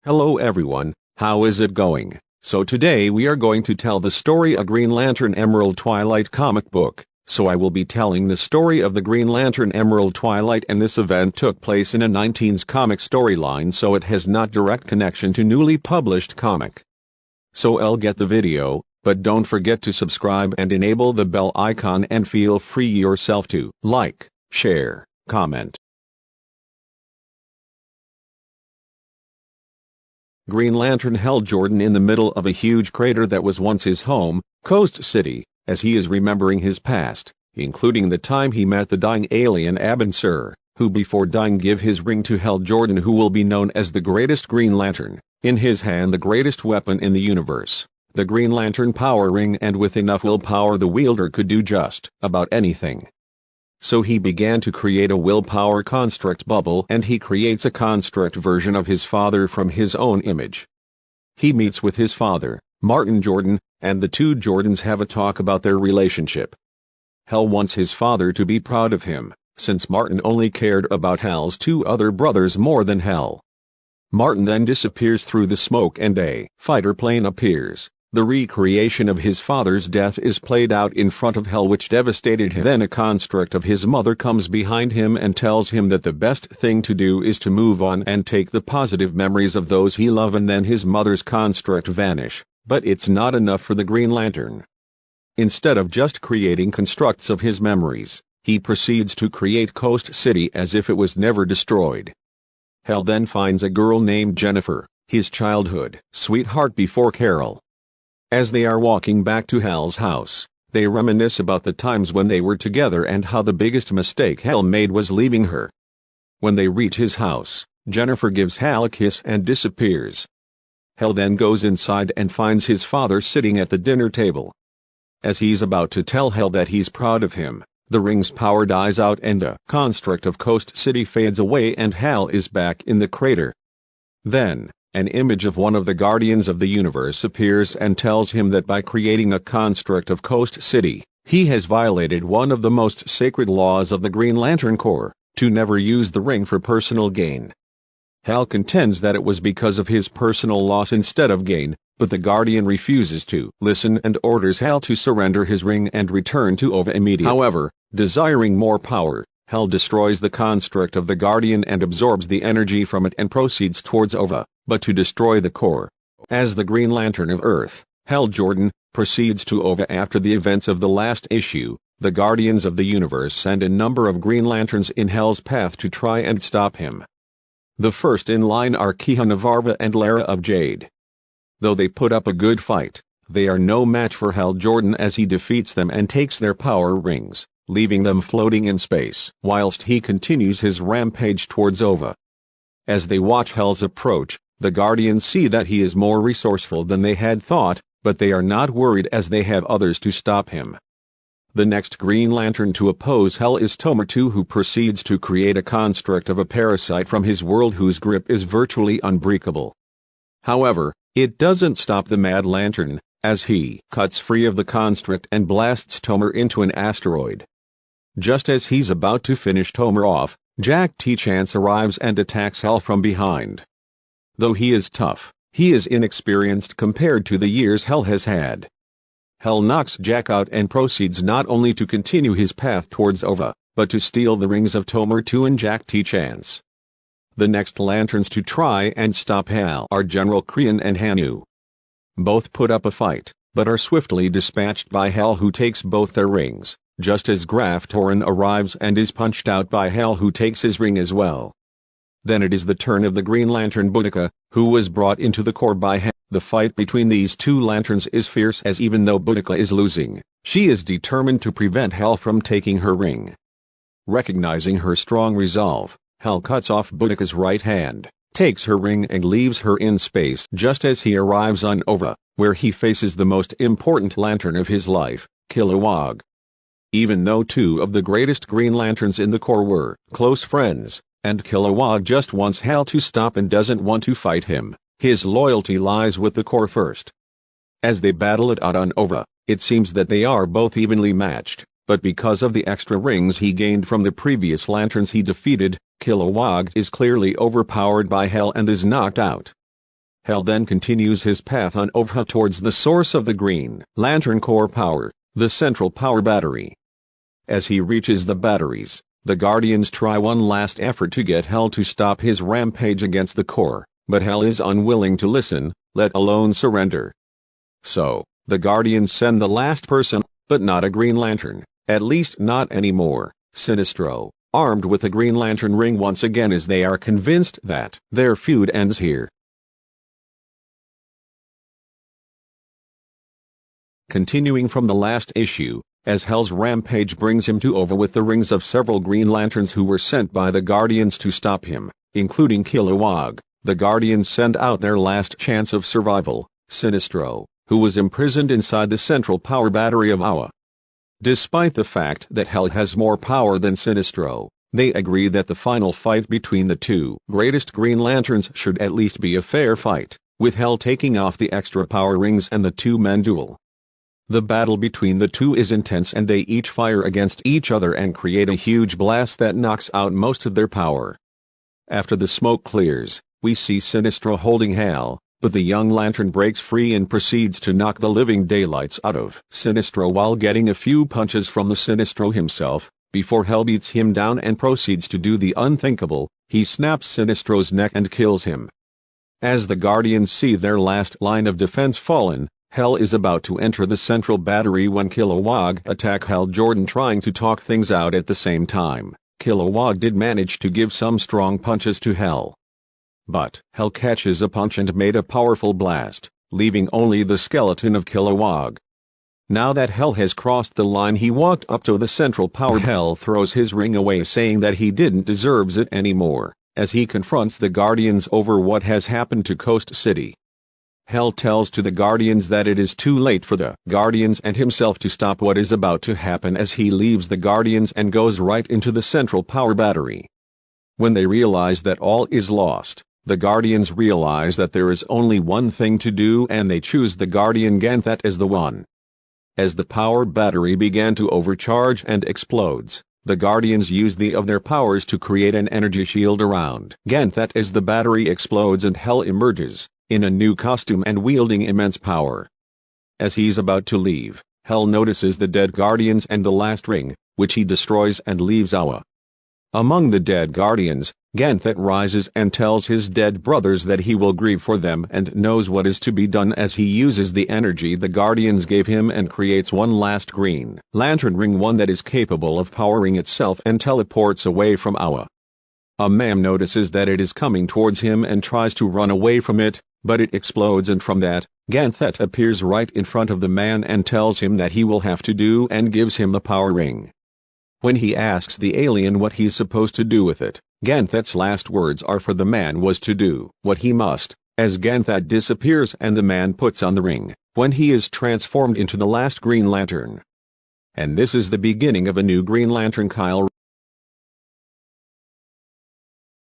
Hello everyone, how is it going? So today we are going to tell the story of Green Lantern Emerald Twilight comic book. So I will be telling the story of the Green Lantern Emerald Twilight, and this event took place in a 19s comic storyline, so it has not direct connection to newly published comic. So I'll get the video, but don't forget to subscribe and enable the bell icon, and feel free yourself to like, share, comment. Green Lantern held Jordan in the middle of a huge crater that was once his home, Coast City, as he is remembering his past, including the time he met the dying alien Sur, who before dying give his ring to Hal Jordan, who will be known as the greatest Green Lantern, in his hand the greatest weapon in the universe, the Green Lantern power ring, and with enough willpower the wielder could do just about anything. So he began to create a willpower construct bubble, and he creates a construct version of his father from his own image. He meets with his father, Martin Jordan, and the two Jordans have a talk about their relationship. Hal wants his father to be proud of him, since Martin only cared about Hal's two other brothers more than Hal. Martin then disappears through the smoke and a fighter plane appears. The recreation of his father's death is played out in front of Hal, which devastated him. Then a construct of his mother comes behind him and tells him that the best thing to do is to move on and take the positive memories of those he loves, and then his mother's construct vanish. But it's not enough for the Green Lantern. Instead of just creating constructs of his memories, he proceeds to create Coast City as if it was never destroyed. Hal then finds a girl named Jennifer, his childhood sweetheart before Carol. As they are walking back to Hal's house, they reminisce about the times when they were together and how the biggest mistake Hal made was leaving her. When they reach his house, Jennifer gives Hal a kiss and disappears. Hal then goes inside and finds his father sitting at the dinner table. As he's about to tell Hal that he's proud of him, the ring's power dies out and the construct of Coast City fades away, and Hal is back in the crater. Then, an image of one of the Guardians of the Universe appears and tells him that by creating a construct of Coast City, he has violated one of the most sacred laws of the Green Lantern Corps, to never use the ring for personal gain. Hal contends that it was because of his personal loss instead of gain, but the Guardian refuses to listen and orders Hal to surrender his ring and return to Ova immediately. However, desiring more power, Hal destroys the construct of the Guardian and absorbs the energy from it and proceeds towards Ova, but to destroy the core. As the Green Lantern of Earth, Hal Jordan proceeds to Ova after the events of the last issue. The Guardians of the Universe send a number of Green Lanterns in Hal's path to try and stop him. The first in line are Kiha Navarva and Lara of Jade. Though they put up a good fight, they are no match for Hal Jordan as he defeats them and takes their power rings, leaving them floating in space, whilst he continues his rampage towards Ova. As they watch Hal's approach, the Guardians see that he is more resourceful than they had thought, but they are not worried as they have others to stop him. The next Green Lantern to oppose Hal is Tomar-2, who proceeds to create a construct of a parasite from his world whose grip is virtually unbreakable. However, it doesn't stop the Mad Lantern, as he cuts free of the construct and blasts Tomar into an asteroid. Just as he's about to finish Tomar off, Jack T-Chance arrives and attacks Hal from behind. Though he is tough, he is inexperienced compared to the years Hal has had. Hal knocks Jack out and proceeds not only to continue his path towards Ova, but to steal the rings of Tomar-2 and Jack T-Chance. The next Lanterns to try and stop Hal are General Krian and Hanu. Both put up a fight, but are swiftly dispatched by Hal, who takes both their rings, just as Graf Torin arrives and is punched out by Hal, who takes his ring as well. Then it is the turn of the Green Lantern Boudica, who was brought into the Corps by Hal. The fight between these two lanterns is fierce, as even though Boudica is losing, she is determined to prevent Hal from taking her ring. Recognizing her strong resolve, Hal cuts off Boudica's right hand, takes her ring and leaves her in space just as he arrives on Ova, where he faces the most important lantern of his life, Kilowog. Even though two of the greatest Green Lanterns in the Corps were close friends, and Kilowog just wants Hal to stop and doesn't want to fight him, his loyalty lies with the Corps first. As they battle it out on Ova, it seems that they are both evenly matched, but because of the extra rings he gained from the previous lanterns he defeated, Kilowog is clearly overpowered by Hal and is knocked out. Hell then continues his path on over towards the source of the Green Lantern core power, the central power battery. As he reaches the batteries, the Guardians try one last effort to get Hell to stop his rampage against the core, but Hell is unwilling to listen, let alone surrender. So, the Guardians send the last person, but not a Green Lantern, at least not anymore, Sinestro, armed with a Green Lantern ring once again, as they are convinced that their feud ends here. Continuing from the last issue, as Hell's rampage brings him to over with the rings of several Green Lanterns who were sent by the Guardians to stop him, including Kilowog, the Guardians send out their last chance of survival, Sinestro, who was imprisoned inside the central power battery of Awa. Despite the fact that Hell has more power than Sinestro, they agree that the final fight between the two greatest Green Lanterns should at least be a fair fight, with Hell taking off the extra power rings and the two men duel. The battle between the two is intense and they each fire against each other and create a huge blast that knocks out most of their power. After the smoke clears, we see Sinestro holding Hell, but the young Lantern breaks free and proceeds to knock the living daylights out of Sinestro while getting a few punches from the Sinestro himself. Before Hell beats him down and proceeds to do the unthinkable, he snaps Sinestro's neck and kills him. As the Guardians see their last line of defense fallen, Hell is about to enter the central battery when Kilowog attack Hal Jordan, trying to talk things out at the same time. Kilowog did manage to give some strong punches to Hell, but Hell catches a punch and made a powerful blast, leaving only the skeleton of Kilowog. Now that Hell has crossed the line, he walked up to the central power. Hell throws his ring away, saying that he didn't deserve it anymore, as he confronts the Guardians over what has happened to Coast City. Hell tells to the Guardians that it is too late for the Guardians and himself to stop what is about to happen, as he leaves the Guardians and goes right into the central power battery. When they realize that all is lost, the Guardians realize that there is only one thing to do, and they choose the Guardian Ganthet as the one. As the power battery began to overcharge and explodes, the Guardians use of their powers to create an energy shield around Ganthet as the battery explodes and Hell emerges, in a new costume and wielding immense power. As he's about to leave, Hell notices the dead Guardians and the last ring, which he destroys and leaves Awa. Among the dead Guardians, Ganthet rises and tells his dead brothers that he will grieve for them and knows what is to be done, as he uses the energy the Guardians gave him and creates one last Green Lantern ring, one that is capable of powering itself, and teleports away from Awa. A man notices that it is coming towards him and tries to run away from it, but it explodes, and from that, Ganthet appears right in front of the man and tells him that he will have to do and gives him the power ring. When he asks the alien what he's supposed to do with it, Ganthet's last words are for the man was to do what he must, as Ganthet disappears and the man puts on the ring, when he is transformed into the last Green Lantern. And this is the beginning of a new Green Lantern. Kyle